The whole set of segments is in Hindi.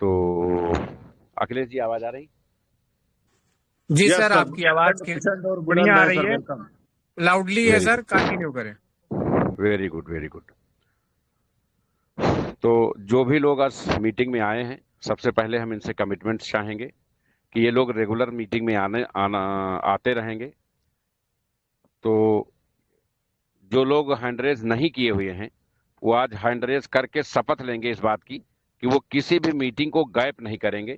तो अखिलेश जी आवाज आ रही? जी यस सर, सर, आपकी आवाज प्रचंड और बढ़िया बुलंद आ है रही सर। है, वेलकम। लाउडली है वेरी सर, कंटिन्यू करें। Very good, very good. तो जो भी लोग आज मीटिंग में आए हैं, सबसे पहले हम इनसे कमिटमेंट्स चाहेंगे कि ये लोग रेगुलर मीटिंग में आते रहेंगे। तो जो लोग हैंड रेज नहीं किए हुए हैं, वो आज हैंड रेज करके शपथ लेंगे इस बात की कि वो किसी भी मीटिंग को गैप नहीं करेंगे,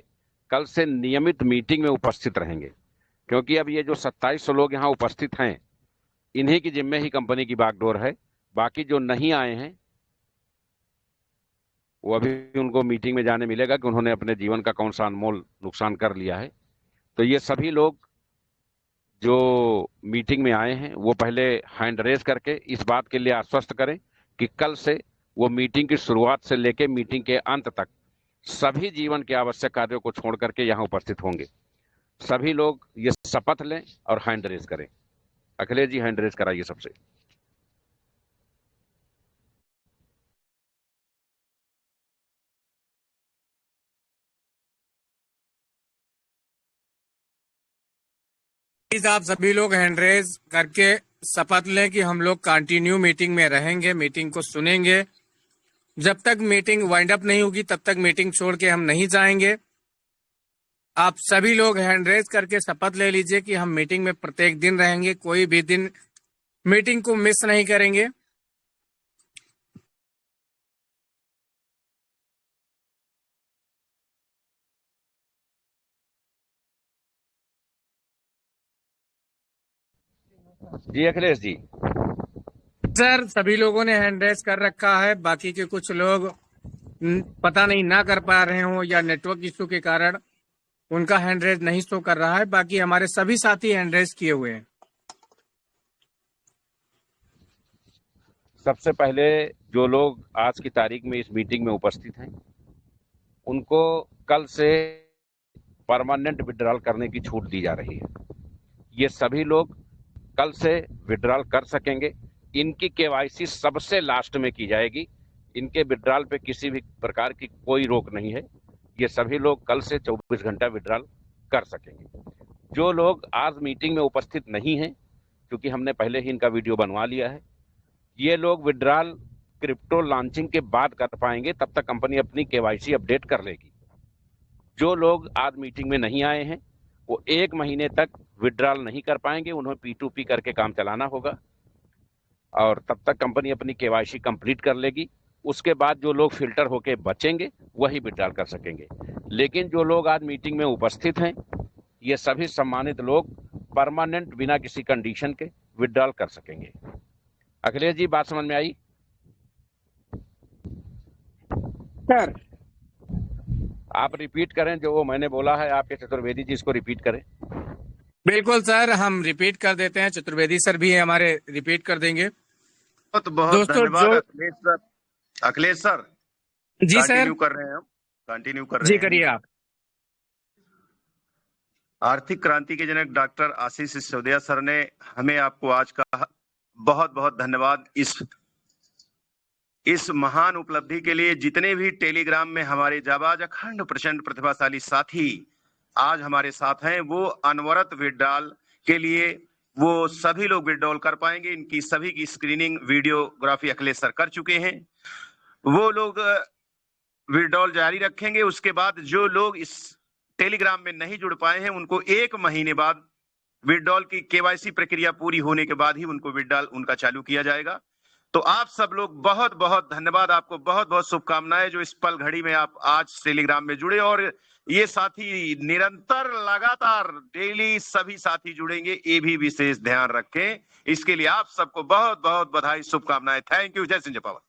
कल से नियमित मीटिंग में उपस्थित रहेंगे। क्योंकि अब ये जो 2700 लोग यहाँ उपस्थित हैं, इन्हीं की जिम्मे ही कंपनी की बागडोर है। बाकी जो नहीं आए हैं, वो अभी उनको मीटिंग में जाने मिलेगा कि उन्होंने अपने जीवन का कौन सा अनमोल नुकसान कर लिया है। तो ये सभी लोग जो मीटिंग में आए हैं, वो पहले हैंड रेज करके इस बात के लिए आश्वस्त करें कि कल से वो मीटिंग की शुरुआत से लेकर मीटिंग के अंत तक सभी जीवन के आवश्यक कार्यों को छोड़ करके यहाँ उपस्थित होंगे। सभी लोग ये शपथ लें और हैंड रेज करें। अखिलेश जी, हैंड रेज कराइए सबसे। प्लीज आप सभी लोग हैंड रेज करके शपथ लें कि हम लोग कंटिन्यू मीटिंग में रहेंगे, मीटिंग को सुनेंगे। जब तक मीटिंग वाइंड अप नहीं होगी तब तक मीटिंग छोड़ के हम नहीं जाएंगे। आप सभी लोग हैंड रेज करके शपथ ले लीजिए कि हम मीटिंग में प्रत्येक दिन रहेंगे, कोई भी दिन मीटिंग को मिस नहीं करेंगे। जी अखिलेश जी। सर, सभी लोगों ने हैंड रेज कर रखा है, बाकी के कुछ लोग पता नहीं ना कर पा रहे हो या नेटवर्क इशू के कारण उनका हैंड रेज नहीं शो कर रहा है। बाकी हमारे सभी साथी हैंड रेज किए हुए हैं। सबसे पहले जो लोग आज की तारीख में इस मीटिंग में उपस्थित हैं, उनको कल से परमानेंट विड्रॉल करने की छूट दी जा रही है। ये सभी लोग कल से विड्रॉल कर सकेंगे। इनकी केवाईसी सबसे लास्ट में की जाएगी। इनके विड्रॉल पे किसी भी प्रकार की कोई रोक नहीं है। ये सभी लोग कल से 24 घंटा विड्रॉल कर सकेंगे। जो लोग आज मीटिंग में उपस्थित नहीं हैं, क्योंकि हमने पहले ही इनका वीडियो बनवा लिया है, ये लोग विड्रॉल क्रिप्टो लॉन्चिंग के बाद कर पाएंगे। तब तक कंपनी अपनी केवाईसी अपडेट कर लेगी। जो लोग आज मीटिंग में नहीं आए हैं, वो 1 महीने तक विड्रॉल नहीं कर पाएंगे। उन्हें P2P करके काम चलाना होगा और तब तक कंपनी अपनी केवाईसी कंप्लीट कर लेगी। उसके बाद जो लोग फिल्टर होके बचेंगे वही विड्रॉल कर सकेंगे। लेकिन जो लोग आज मीटिंग में उपस्थित हैं, ये सभी सम्मानित लोग परमानेंट बिना किसी कंडीशन के विड्रॉल कर सकेंगे। अखिलेश जी, बात समझ में आई? सर, आप रिपीट करें जो वो मैंने बोला है, आपके चतुर्वेदी जी इसको रिपीट करें। बिल्कुल सर, हम रिपीट कर देते हैं। चतुर्वेदी सर भी हमारे रिपीट कर देंगे। बहुत बहुत दोस्तों, धन्यवाद जो अखिलेश सर। अखिलेश सर, जी सर, कंटिन्यू कर रहे हैं हम। कंटिन्यू कर जी रहे हैं। करिए आप। आर्थिक क्रांति के जनक डॉक्टर आशीष सिसोदिया सर ने हमें आपको आज का बहुत बहुत धन्यवाद इस महान उपलब्धि के लिए। जितने भी टेलीग्राम में हमारे जाबाज अखंड प्रचंड प्रतिभाशाली साथी आज हमारे साथ हैं, वो अनवरत विड्रॉल के लिए वो सभी लोग विड्रॉल कर पाएंगे। इनकी सभी की स्क्रीनिंग वीडियोग्राफी अखिलेश सर कर चुके हैं। वो लोग विड्रॉल जारी रखेंगे। उसके बाद जो लोग इस टेलीग्राम में नहीं जुड़ पाए हैं, उनको 1 महीने बाद विड्रॉल की केवाईसी प्रक्रिया पूरी होने के बाद ही उनको विड्रॉल उनका चालू किया जाएगा। तो आप सब लोग बहुत बहुत धन्यवाद। आपको बहुत बहुत शुभकामनाएं जो इस पल घड़ी में आप आज टेलीग्राम में जुड़े। और ये साथी निरंतर लगातार डेली सभी साथी जुड़ेंगे, ये भी विशेष ध्यान रखें। इसके लिए आप सबको बहुत बहुत बधाई, शुभकामनाएं। Thank you. जय सिंह, जय पवन।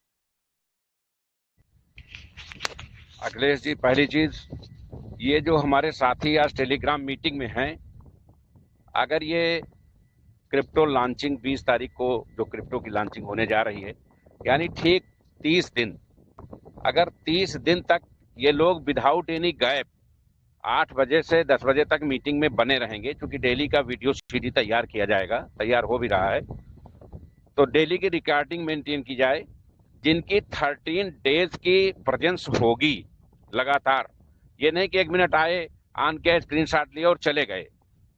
अखिलेश जी, पहली चीज, ये जो हमारे साथी आज टेलीग्राम मीटिंग में हैं, अगर ये क्रिप्टो लॉन्चिंग 20 तारीख को जो क्रिप्टो की लॉन्चिंग होने जा रही है, यानी ठीक 30 दिन, अगर 30 दिन तक ये लोग विदाउट एनी गैप 8 बजे से 10 बजे तक मीटिंग में बने रहेंगे, क्योंकि डेली का वीडियो सीडी तैयार किया जाएगा, तैयार हो भी रहा है, तो डेली की रिकॉर्डिंग मेंटेन की जाए। जिनकी 13 डेज की प्रेजेंस होगी लगातार, ये नहीं कि 1 मिनट आए, आन के स्क्रीनशॉट लिए और चले गए।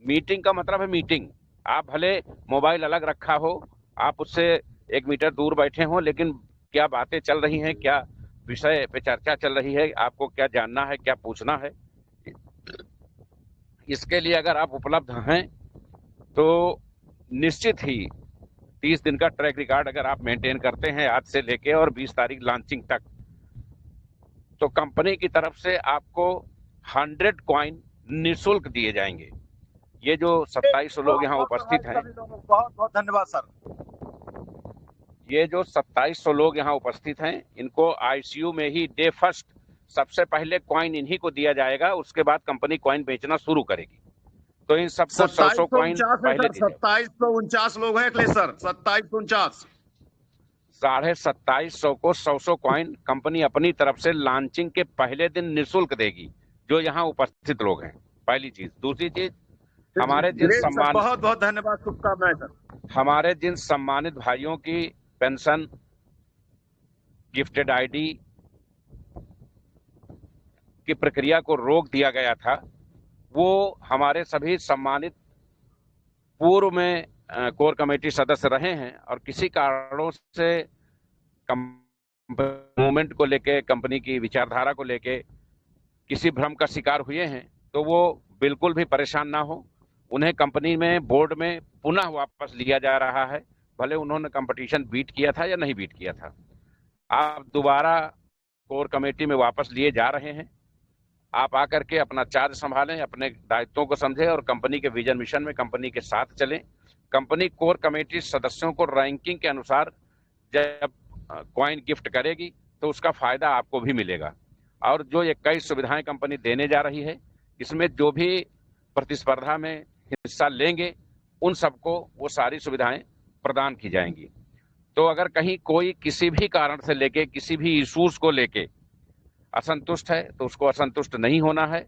मीटिंग का मतलब है मीटिंग। आप भले मोबाइल अलग रखा हो, आप उससे 1 मीटर दूर बैठे हो, लेकिन क्या बातें चल रही हैं, क्या विषय पे चर्चा चल रही है, आपको क्या जानना है, क्या पूछना है, इसके लिए अगर आप उपलब्ध हैं तो निश्चित ही 30 दिन का ट्रैक रिकॉर्ड अगर आप मेंटेन करते हैं आज से लेके और 20 तारीख लॉन्चिंग तक, तो कंपनी की तरफ से आपको 100 कॉइन निःशुल्क दिए जाएंगे। ये जो 2700 लोग यहाँ उपस्थित हैं, बहुत बहुत धन्यवाद सर। ये जो 2700 लोग यहाँ उपस्थित हैं, इनको आईसीयू में ही डे फर्स्ट सबसे पहले कॉइन इन्हीं को दिया जाएगा। उसके बाद कंपनी कॉइन बेचना शुरू करेगी। तो इन सबको 100 कॉइन पहले 2749 लोग हैं अखिलेश सर, 2749। 2750 को 100 कॉइन कंपनी अपनी तरफ से लॉन्चिंग के पहले दिन निःशुल्क देगी, जो यहाँ उपस्थित लोग हैं। पहली चीज। दूसरी चीज, हमारे जिन सम्मान, बहुत बहुत धन्यवाद, शुभकामनाएं सर। हमारे जिन सम्मानित भाइयों की पेंशन, गिफ्टेड आईडी की प्रक्रिया को रोक दिया गया था, वो हमारे सभी सम्मानित पूर्व में कोर कमेटी सदस्य रहे हैं और किसी कारणों से मूवमेंट को लेके, कंपनी की विचारधारा को लेके किसी भ्रम का शिकार हुए हैं, तो वो बिल्कुल भी परेशान ना हो। उन्हें कंपनी में, बोर्ड में पुनः वापस लिया जा रहा है, भले उन्होंने कंपटीशन बीट किया था या नहीं बीट किया था। आप दोबारा कोर कमेटी में वापस लिए जा रहे हैं। आप आकर के अपना चार्ज संभालें, अपने दायित्वों को समझें और कंपनी के विजन मिशन में कंपनी के साथ चलें। कंपनी कोर कमेटी सदस्यों को रैंकिंग के अनुसार जब कॉइन गिफ्ट करेगी तो उसका फायदा आपको भी मिलेगा। और जो 21 सुविधाएं कंपनी देने जा रही है, इसमें जो भी प्रतिस्पर्धा में हिस्सा लेंगे उन सबको वो सारी सुविधाएं प्रदान की जाएंगी। तो अगर कहीं कोई किसी भी कारण से लेके, किसी भी इश्यूज को लेके असंतुष्ट है, तो उसको असंतुष्ट नहीं होना है।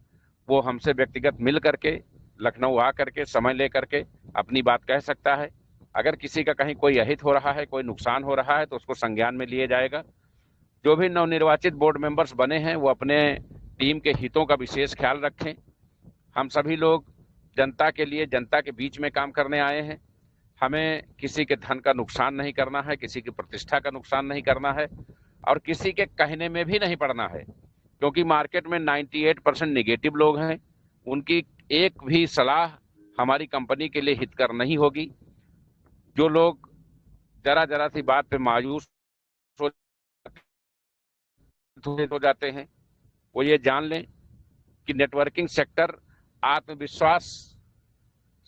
वो हमसे व्यक्तिगत मिल करके, लखनऊ आ करके, समय ले करके अपनी बात कह सकता है। अगर किसी का कहीं कोई अहित हो रहा है, कोई नुकसान हो रहा है, तो उसको संज्ञान में लिया जाएगा। जो भी नवनिर्वाचित बोर्ड मेंबर्स बने हैं, वो अपने टीम के हितों का विशेष ख्याल रखें। हम सभी लोग जनता के लिए, जनता के बीच में काम करने आए हैं। हमें किसी के धन का नुकसान नहीं करना है, किसी की प्रतिष्ठा का नुकसान नहीं करना है और किसी के कहने में भी नहीं पड़ना है, क्योंकि मार्केट में 98% नेगेटिव लोग हैं। उनकी एक भी सलाह हमारी कंपनी के लिए हितकर नहीं होगी। जो लोग जरा जरा सी बात पे मायूस हो जाते हैं, वो ये जान लें कि नेटवर्किंग सेक्टर आत्मविश्वास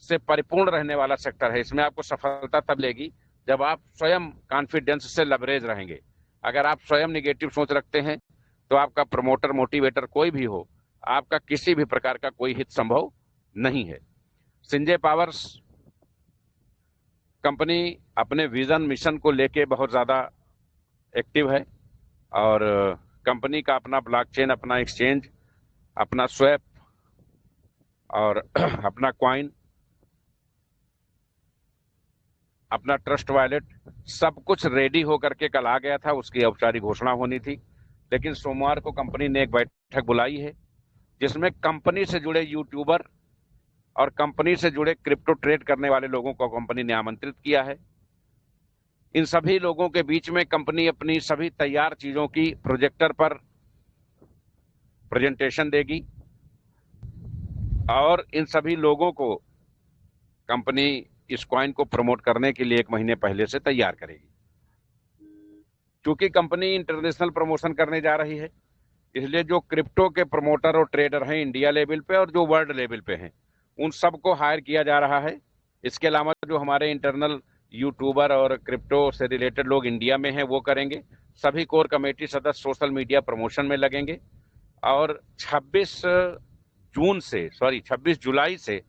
से परिपूर्ण रहने वाला सेक्टर है। इसमें आपको सफलता तब लेगी जब आप स्वयं कॉन्फिडेंस से लबरेज रहेंगे। अगर आप स्वयं निगेटिव सोच रखते हैं तो आपका प्रमोटर, मोटिवेटर कोई भी हो, आपका किसी भी प्रकार का कोई हित संभव नहीं है। संजय पावर्स कंपनी अपने विजन मिशन को लेके बहुत ज्यादा एक्टिव है और कंपनी का अपना ब्लॉकचेन, अपना एक्सचेंज, अपना स्वैप और अपना कॉइन, अपना ट्रस्ट वॉलेट, सब कुछ रेडी होकर के कल आ गया था। उसकी औपचारिक घोषणा होनी थी, लेकिन सोमवार को कंपनी ने एक बैठक बुलाई है जिसमें कंपनी से जुड़े यूट्यूबर और कंपनी से जुड़े क्रिप्टो ट्रेड करने वाले लोगों को कंपनी ने आमंत्रित किया है। इन सभी लोगों के बीच में कंपनी अपनी सभी तैयार चीजों की प्रोजेक्टर पर प्रेजेंटेशन देगी और इन सभी लोगों को कंपनी इस कॉइन को प्रमोट करने के लिए 1 महीने पहले से तैयार करेगी। क्योंकि कंपनी इंटरनेशनल प्रमोशन करने जा रही है, इसलिए जो क्रिप्टो के प्रमोटर और ट्रेडर हैं इंडिया लेवल पे और जो वर्ल्ड लेवल पे हैं, उन सबको हायर किया जा रहा है। इसके अलावा जो हमारे इंटरनल यूट्यूबर और क्रिप्टो से रिलेटेड लोग इंडिया में हैं, वो करेंगे। सभी कोर कमेटी सदस्य सोशल मीडिया प्रमोशन में लगेंगे और 26 जुलाई से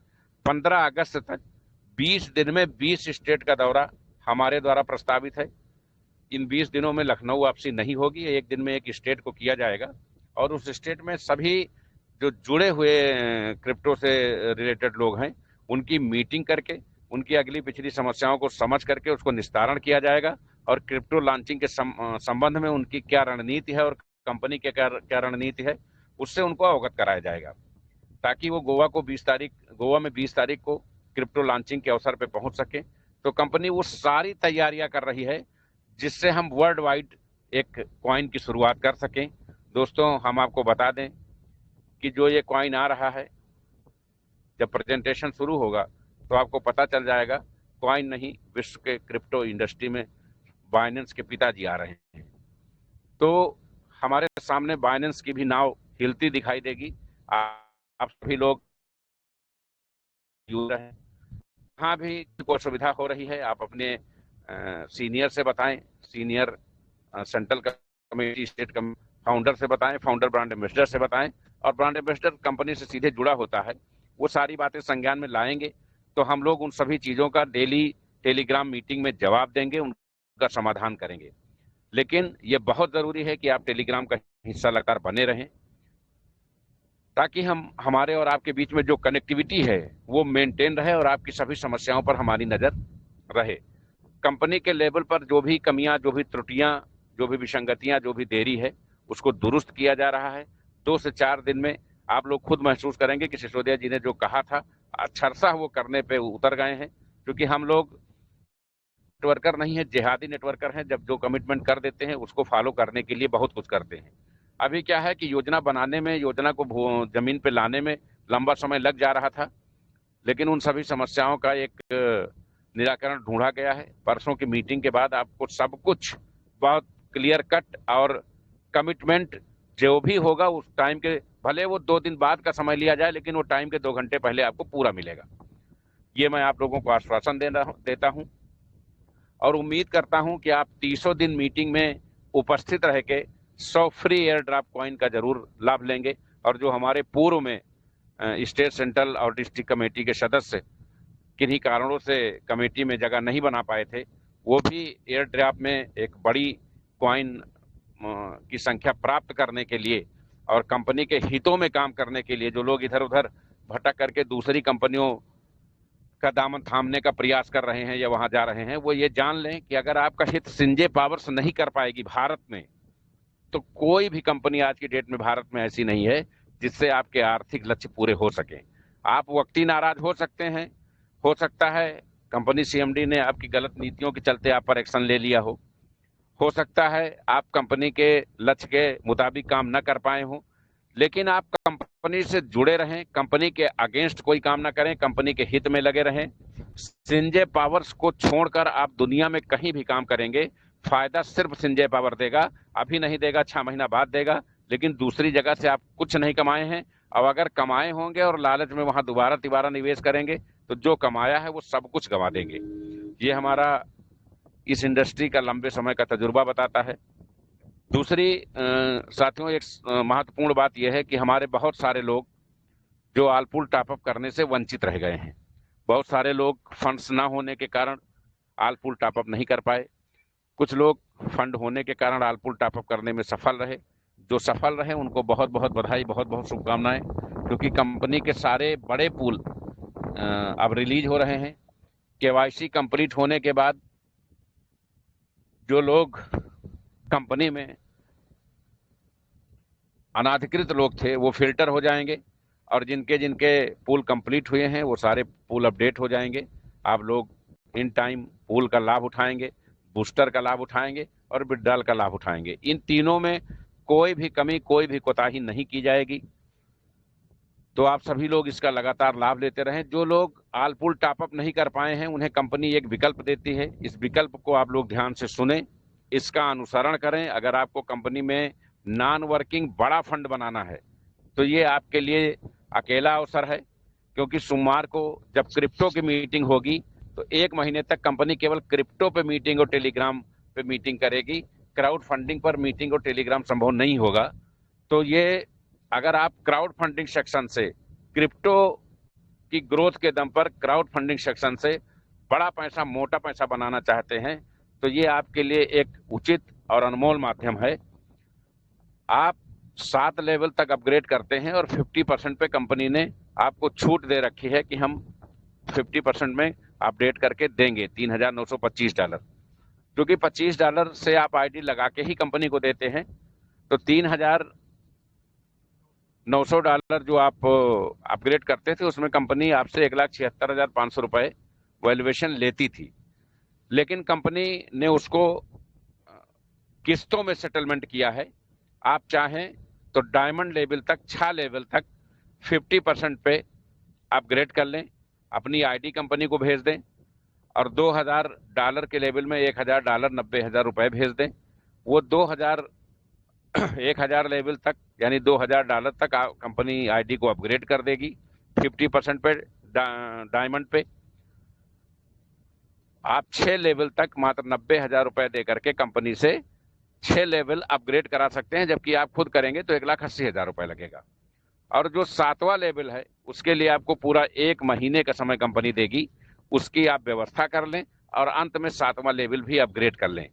15 अगस्त तक 20 दिन में 20 स्टेट का दौरा हमारे द्वारा प्रस्तावित है। इन 20 दिनों में लखनऊ वापसी नहीं होगी, 1 दिन में 1 स्टेट को किया जाएगा और उस स्टेट में सभी जो जुड़े हुए क्रिप्टो से रिलेटेड लोग हैं, उनकी मीटिंग करके, उनकी अगली पिछली समस्याओं को समझ करके उसको निस्तारण किया जाएगा और क्रिप्टो लॉन्चिंग के संबंध में उनकी क्या रणनीति है और कंपनी की क्या रणनीति है, उससे उनको अवगत कराया जाएगा, ताकि वो गोवा में 20 तारीख को क्रिप्टो लॉन्चिंग के अवसर पर पहुंच सके। तो कंपनी वो सारी तैयारियां कर रही है जिससे हम वर्ल्ड वाइड एक कॉइन की शुरुआत कर सकें। दोस्तों, हम आपको बता दें कि जो ये कॉइन आ रहा है, जब प्रेजेंटेशन शुरू होगा तो आपको पता चल जाएगा। कॉइन नहीं, विश्व के क्रिप्टो इंडस्ट्री में बाइनेंस के पिताजी आ रहे हैं। तो हमारे सामने बाइनेंस की भी नाव हिलती दिखाई देगी। आप सभी लोग यूज हैं, जहाँ भी कोई सुविधा हो रही है आप अपने सीनियर से बताएं, senior central committee, state founder से बताएं, फाउंडर ब्रांड एम्बेसडर से बताएं, और ब्रांड एम्बेसडर कंपनी से सीधे जुड़ा होता है, वो सारी बातें संज्ञान में लाएंगे। तो हम लोग उन सभी चीजों का डेली टेलीग्राम मीटिंग में जवाब देंगे, उनका समाधान करेंगे। लेकिन ये बहुत जरूरी है कि आप टेलीग्राम का हिस्सा लगातार बने रहें, ताकि हमारे और आपके बीच में जो कनेक्टिविटी है वो मेंटेन रहे और आपकी सभी समस्याओं पर हमारी नजर रहे। कंपनी के लेवल पर जो भी कमियां, जो भी त्रुटियां, जो भी विसंगतियां, जो भी देरी है, उसको दुरुस्त किया जा रहा है। 2 से 4 दिन में आप लोग खुद महसूस करेंगे कि सिसोदिया जी ने जो कहा था अक्षरशः वो करने पे उतर गए हैं। क्योंकि हम लोग नेटवर्कर नहीं है, जिहादी नेटवर्कर हैं। जब जो कमिटमेंट कर देते हैं उसको फॉलो करने के लिए बहुत कुछ करते हैं। अभी क्या है कि योजना बनाने में, योजना को जमीन पे लाने में लंबा समय लग जा रहा था, लेकिन उन सभी समस्याओं का एक निराकरण ढूंढा गया है। परसों की मीटिंग के बाद आपको सब कुछ बहुत क्लियर कट और कमिटमेंट जो भी होगा उस टाइम के, भले वो 2 दिन बाद का समय लिया जाए, लेकिन वो टाइम के 2 घंटे पहले आपको पूरा मिलेगा। ये मैं आप लोगों को आश्वासन देता हूं और उम्मीद करता हूं कि आप 300 दिन मीटिंग में उपस्थित रह के 100 फ्री एयर ड्रॉप कॉइन का जरूर लाभ लेंगे। और जो हमारे पूर्व में स्टेट, सेंट्रल और डिस्ट्रिक्ट कमेटी के सदस्य किन्हीं कारणों से कमेटी में जगह नहीं बना पाए थे, वो भी एयर ड्रॉप में एक बड़ी कॉइन की संख्या प्राप्त करने के लिए और कंपनी के हितों में काम करने के लिए, जो लोग इधर उधर भटक करके दूसरी कंपनियों का दामन थामने का प्रयास कर रहे हैं या वहां जा रहे हैं, वो ये जान लें कि अगर आपका हित सिंजे पावर्स नहीं कर पाएगी भारत में, तो कोई भी कंपनी आज की डेट में भारत में ऐसी नहीं है जिससे आपके आर्थिक लक्ष्य पूरे हो सके। आप वक्ती नाराज हो सकते हैं, हो सकता है कंपनी सीएमडी ने आपकी गलत नीतियों के चलते आप पर एक्शन ले लिया हो सकता है आप कंपनी के लक्ष्य के मुताबिक काम न कर पाए हो, लेकिन आप कंपनी से जुड़े रहें, कंपनी के अगेंस्ट कोई काम ना करें, कंपनी के हित में लगे रहें। सिंजे पावर्स को छोड़कर आप दुनिया में कहीं भी काम करेंगे, फायदा सिर्फ सिंजे पावर देगा। अभी नहीं देगा, 6 महीना बाद देगा, लेकिन दूसरी जगह से आप कुछ नहीं कमाए हैं। और अगर कमाए होंगे और लालच में वहां दोबारा निवेश करेंगे तो जो कमाया है वो सब कुछ गंवा देंगे। ये हमारा इस इंडस्ट्री का लंबे समय का तजुर्बा बताता है। दूसरी साथियों, एक महत्वपूर्ण बात यह है कि हमारे बहुत सारे लोग जो आलपुल टॉपअप करने से वंचित रह गए हैं। बहुत सारे लोग फंड्स ना होने के कारण आलपुल टॉपअप नहीं कर पाए। कुछ लोग फंड होने के कारण आलपुल टॉपअप करने में सफल रहे। जो सफल रहे उनको बहुत बहुत बधाई, बहुत बहुत शुभकामनाएं, क्योंकि कंपनी के सारे बड़े पूल अब रिलीज हो रहे हैं। केवाईसी कंप्लीट होने के बाद जो लोग कंपनी में अनाधिकृत लोग थे वो फिल्टर हो जाएंगे और जिनके जिनके पूल कंप्लीट हुए हैं वो सारे पूल अपडेट हो जाएंगे। आप लोग इन टाइम पूल का लाभ उठाएंगे, बूस्टर का लाभ उठाएंगे और विड्रॉल का लाभ उठाएंगे। इन तीनों में कोई भी कमी, कोई भी कोताही नहीं की जाएगी। तो आप सभी लोग इसका लगातार लाभ लेते रहें। जो लोग आलपुल टॉपअप नहीं कर पाए हैं उन्हें कंपनी एक विकल्प देती है। इस विकल्प को आप लोग ध्यान से सुने, इसका अनुसरण करें। अगर आपको कंपनी में नॉन वर्किंग बड़ा फंड बनाना है तो ये आपके लिए अकेला अवसर है, क्योंकि सोमवार को जब क्रिप्टो की मीटिंग होगी तो 1 महीने तक कंपनी केवल क्रिप्टो पे मीटिंग और टेलीग्राम पे मीटिंग करेगी। क्राउड फंडिंग पर मीटिंग और टेलीग्राम संभव नहीं होगा। तो ये अगर आप क्राउड फंडिंग सेक्शन से, क्रिप्टो की ग्रोथ के दम पर क्राउड फंडिंग सेक्शन से बड़ा पैसा, मोटा पैसा बनाना चाहते हैं तो ये आपके लिए एक उचित और अनमोल माध्यम है। आप 7 लेवल तक अपग्रेड करते हैं और 50% पे कंपनी ने आपको छूट दे रखी है कि हम 50% में अपडेट करके देंगे $3,925, क्योंकि $25 से आप आईडी लगा के ही कंपनी को देते हैं। तो 3,000 $900 जो आप अपग्रेड करते थे उसमें कंपनी आपसे 1,76,500 रुपए वैल्यूएशन लेती थी, लेकिन कंपनी ने उसको किस्तों में सेटलमेंट किया है। आप चाहें तो डायमंड लेवल तक, 6 लेवल तक 50% पे अपग्रेड कर लें, अपनी आईडी कंपनी को भेज दें और $2,000 के लेवल में $1,000 $90,000 रुपए भेज दें। वो 1,000 लेवल तक यानी $2,000 तक कंपनी आईडी को अपग्रेड कर देगी 50% पे डायमंड पे। आप 6 लेवल तक मात्र $90,000 रुपए दे करके कंपनी से 6 लेवल अपग्रेड करा सकते हैं, जबकि आप खुद करेंगे तो 1,80,000 रुपए लगेगा। और जो 7वां लेवल है उसके लिए आपको पूरा 1 महीने का समय कंपनी देगी, उसकी आप व्यवस्था कर लें और अंत में 7वां लेवल भी अपग्रेड कर लें,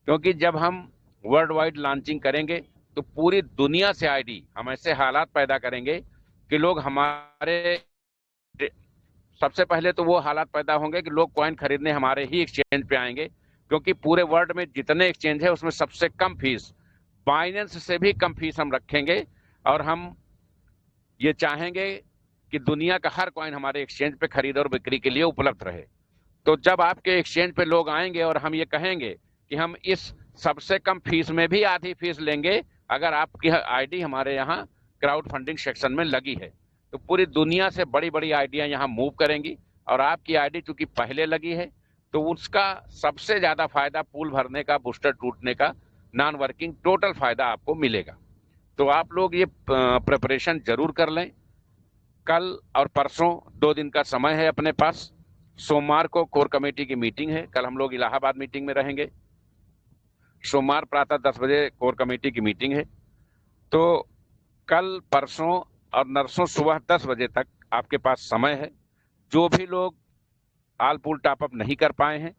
क्योंकि जब हम वर्ल्ड वाइड लॉन्चिंग करेंगे तो पूरी दुनिया से आईडी हम ऐसे हालात पैदा करेंगे कि लोग हमारे, सबसे पहले तो वो हालात पैदा होंगे कि लोग कॉइन खरीदने हमारे ही एक्सचेंज पे आएंगे, क्योंकि पूरे वर्ल्ड में जितने एक्सचेंज है उसमें सबसे कम फीस, बाइनेंस से भी कम फीस हम रखेंगे। और हम ये चाहेंगे कि दुनिया का हर कॉइन हमारे एक्सचेंज पे खरीद और बिक्री के लिए उपलब्ध रहे। तो जब आपके एक्सचेंज पे लोग आएंगे और हम ये कहेंगे कि हम इस सबसे कम फीस में भी आधी फीस लेंगे अगर आपकी आईडी हमारे यहाँ क्राउड फंडिंग सेक्शन में लगी है, तो पूरी दुनिया से बड़ी बड़ी आईडियां यहाँ मूव करेंगी और आपकी आईडी चूंकि पहले लगी है तो उसका सबसे ज्यादा फायदा पूल भरने का, बूस्टर टूटने का, नॉन वर्किंग टोटल फायदा आपको मिलेगा। तो आप लोग ये प्रिपरेशन जरूर कर लें। कल और परसों 2 दिन का समय है अपने पास। सोमवार को कोर कमेटी की मीटिंग है, कल हम लोग इलाहाबाद मीटिंग में रहेंगे। सोमवार प्रातः 10 बजे कोर कमेटी की मीटिंग है। तो कल, परसों और नरसों सुबह 10 बजे तक आपके पास समय है। जो भी लोग आल पूल टॉपअप नहीं कर पाए हैं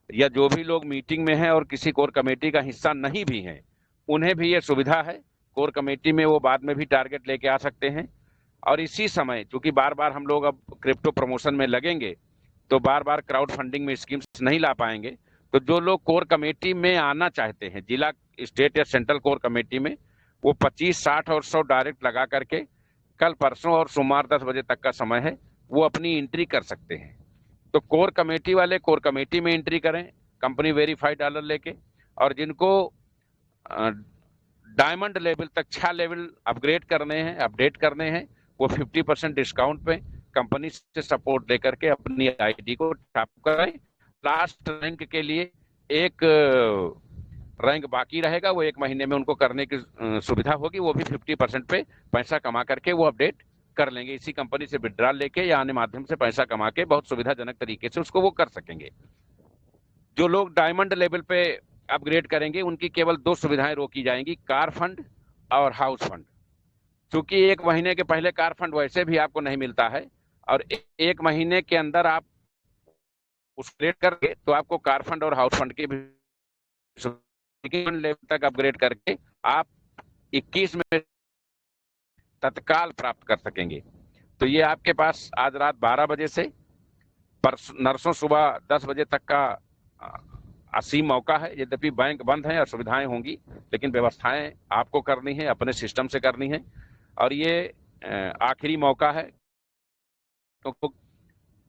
या जो भी लोग मीटिंग में हैं और किसी कोर कमेटी का हिस्सा नहीं भी हैं, उन्हें भी ये सुविधा है। कोर कमेटी में वो बाद में भी टारगेट लेके आ सकते हैं। और इसी समय चूंकि बार बार हम लोग अब क्रिप्टो प्रमोशन में लगेंगे तो बार बार क्राउड फंडिंग में स्कीम्स नहीं ला पाएंगे। तो जो लोग कोर कमेटी में आना चाहते हैं, जिला, स्टेट या सेंट्रल कोर कमेटी में, वो 25, 60 और 100 डायरेक्ट लगा करके कल, परसों और सोमवार 10 बजे तक का समय है, वो अपनी एंट्री कर सकते हैं। तो कोर कमेटी वाले कोर कमेटी में एंट्री करें कंपनी वेरीफाइड डॉलर लेके, और जिनको डायमंड लेवल तक 6 लेवल अपग्रेड करने हैं, अपडेट करने हैं, वो 50% डिस्काउंट पे कंपनी से सपोर्ट लेकर के अपनी आईडी को टॉप करें। लास्ट रैंक के लिए एक रैंक बाकी रहेगा, वो 1 महीने में उनको करने की सुविधा होगी। वो भी 50% पे पैसा कमा करके वो अपडेट कर लेंगे। इसी कंपनी से विड्रॉल लेके या अन्य माध्यम से पैसा कमा के बहुत सुविधाजनक तरीके से उसको वो कर सकेंगे। जो लोग डायमंड लेवल पे अपग्रेड करेंगे उनकी केवल 2 सुविधाएं रोकी जाएंगी, कार फंड और हाउस फंड। क्योंकि 1 महीने के पहले कार फंड वैसे भी आपको नहीं मिलता है, और 1 महीने के अंदर आप उस अपग्रेड करके तो आपको कार फंड और हाउस फंड के भी लेवल तक अपग्रेड करके आप 21 में तत्काल प्राप्त कर सकेंगे। तो ये आपके पास आज रात 12 बजे से नरसों सुबह 10 बजे तक का असीम मौका है। यद्यपि बैंक बंद है और सुविधाएं होंगी, लेकिन व्यवस्थाएं आपको करनी है, अपने सिस्टम से करनी है। और ये आखिरी मौका है, तो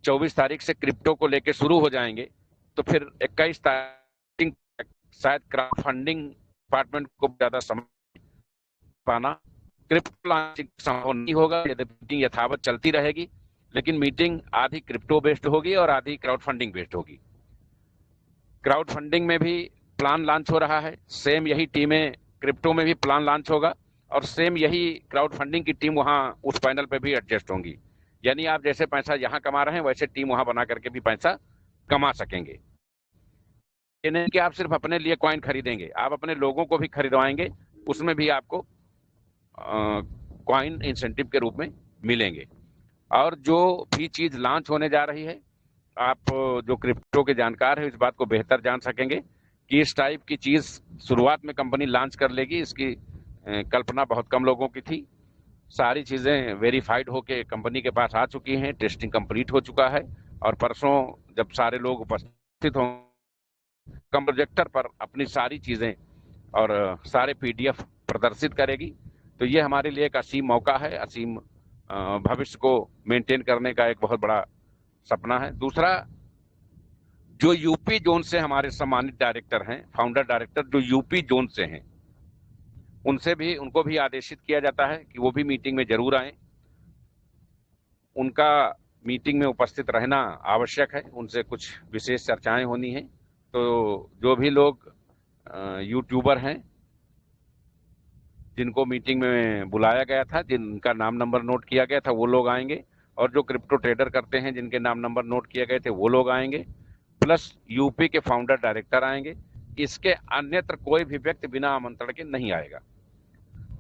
24 तारीख से क्रिप्टो को लेके शुरू हो जाएंगे, तो फिर 21 तारीख शायद क्राउड फंडिंग डिपार्टमेंट को ज्यादा समय पाना। क्रिप्टो लॉन्चिंग संभव नहीं होगा, मीटिंग यथावत चलती रहेगी, लेकिन मीटिंग आधी क्रिप्टो बेस्ड होगी और आधी क्राउड फंडिंग बेस्ड होगी। क्राउड फंडिंग में भी प्लान लॉन्च हो रहा है, सेम यही टीमें क्रिप्टो में भी प्लान लॉन्च होगा, और सेम यही क्राउड फंडिंग की टीम वहां उस पैनल पे भी एडजस्ट होंगी। यानी आप जैसे पैसा यहां कमा रहे हैं वैसे टीम वहां बना करके भी पैसा कमा सकेंगे। ये नहीं कि आप सिर्फ अपने लिए कॉइन खरीदेंगे, आप अपने लोगों को भी खरीदवाएंगे, उसमें भी आपको कॉइन इंसेंटिव के रूप में मिलेंगे। और जो भी चीज लॉन्च होने जा रही है, आप जो क्रिप्टो के जानकार है इस बात को बेहतर जान सकेंगे कि इस टाइप की चीज शुरुआत में कंपनी लॉन्च कर लेगी, इसकी कल्पना बहुत कम लोगों की थी। सारी चीजें वेरीफाइड होके कंपनी के पास आ चुकी हैं, टेस्टिंग कंप्लीट हो चुका है, और परसों जब सारे लोग उपस्थित हों प्रोजेक्टर पर अपनी सारी चीजें और सारे PDF प्रदर्शित करेगी। तो ये हमारे लिए एक असीम मौका है, असीम भविष्य को मेंटेन करने का एक बहुत बड़ा सपना है। दूसरा, जो यूपी जोन से हमारे सम्मानित डायरेक्टर हैं, फाउंडर डायरेक्टर जो यूपी जोन से हैं, उनको भी आदेशित किया जाता है कि वो भी मीटिंग में जरूर आए। उनका मीटिंग में उपस्थित रहना आवश्यक है, उनसे कुछ विशेष चर्चाएं होनी है। तो जो भी लोग यूट्यूबर हैं जिनको मीटिंग में बुलाया गया था, जिनका नाम नंबर नोट किया गया था, वो लोग आएंगे, और जो क्रिप्टो ट्रेडर करते हैं जिनके नाम नंबर नोट किए गए थे वो लोग आएंगे, प्लस यूपी के फाउंडर डायरेक्टर आएंगे। इसके अन्यत्र कोई भी व्यक्ति बिना आमंत्रण के नहीं आएगा।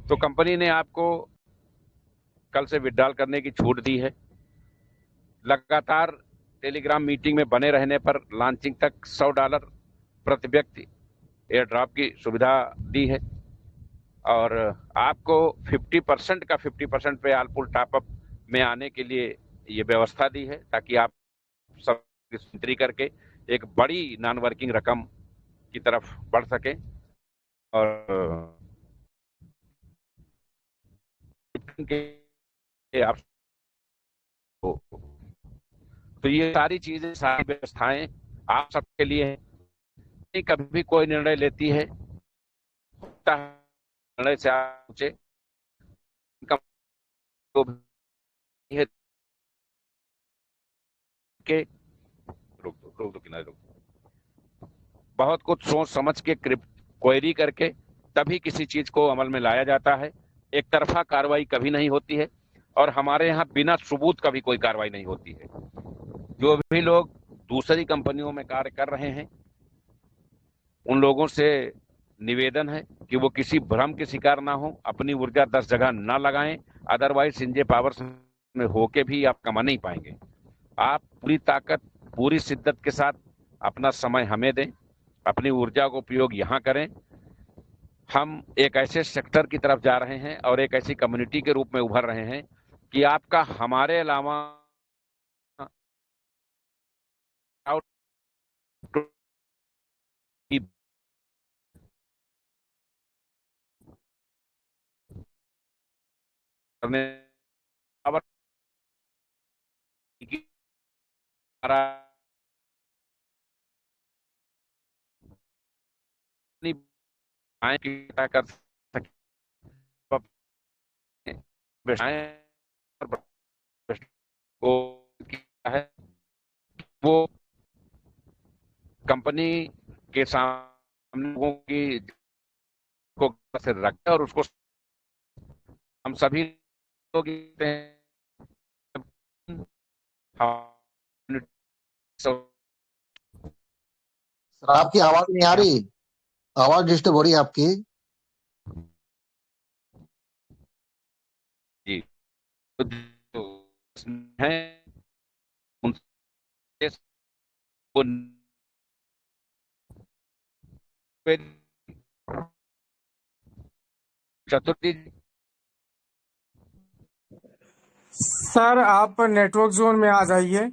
तो कंपनी ने आपको कल से विड्रॉल करने की छूट दी है। लगातार टेलीग्राम मीटिंग में बने रहने पर लॉन्चिंग तक $100 प्रति व्यक्ति एयर ड्रॉप की सुविधा दी है, और आपको 50% का 50% पे आलपुल टॉपअप में आने के लिए ये व्यवस्था दी है, ताकि आप सब एंट्री करके एक बड़ी नॉन वर्किंग रकम की तरफ बढ़ सके। और आप तो ये सारी चीजें, सारी व्यवस्थाएं आप सबके लिए हैं। कभी भी कोई निर्णय लेती है, निर्णय से आप पूछे तो है के रोक दो किनारे रोक दो। बहुत कुछ सोच समझ के क्वेरी करके तभी किसी चीज को अमल में लाया जाता है। एक तरफा कार्रवाई कभी नहीं होती है, और हमारे यहाँ बिना सबूत का भी कोई कार्रवाई नहीं होती है। जो भी लोग दूसरी कंपनियों में कार्य कर रहे हैं, उन लोगों से निवेदन है कि वो किसी भ्रम के शिकार ना हो, अपनी ऊर्जा 10 जगह ना लगाएं। अदरवाइज संजय पावर्स में होके भी आप कमा नहीं पाएंगे। आप पूरी ताकत, पूरी शिद्दत के साथ अपना समय हमें दें, अपनी ऊर्जा का उपयोग यहाँ करें। हम एक ऐसे सेक्टर की तरफ जा रहे हैं और एक ऐसी कम्युनिटी के रूप में उभर रहे हैं कि आपका हमारे अलावा करने कर सके को किया है, वो कंपनी के सामने लोगों की को से रखे, और उसको हम सभी लोग सर आपकी आवाज नहीं आ रही, आवाज डिस्टर्ब हो रही है आपकी। जी है उनसे चतुर्थी सर आप नेटवर्क जोन में आ जाइए।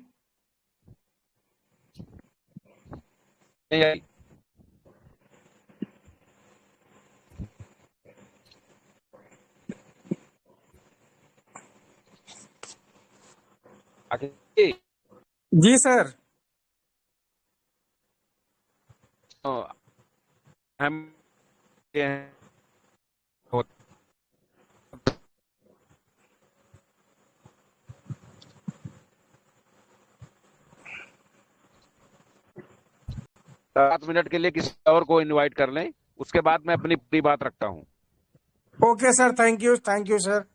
जी सर। हम 7 मिनट के लिए किसी और को इनवाइट कर लें, उसके बाद मैं अपनी पूरी बात रखता हूँ। Okay sir, thank you sir.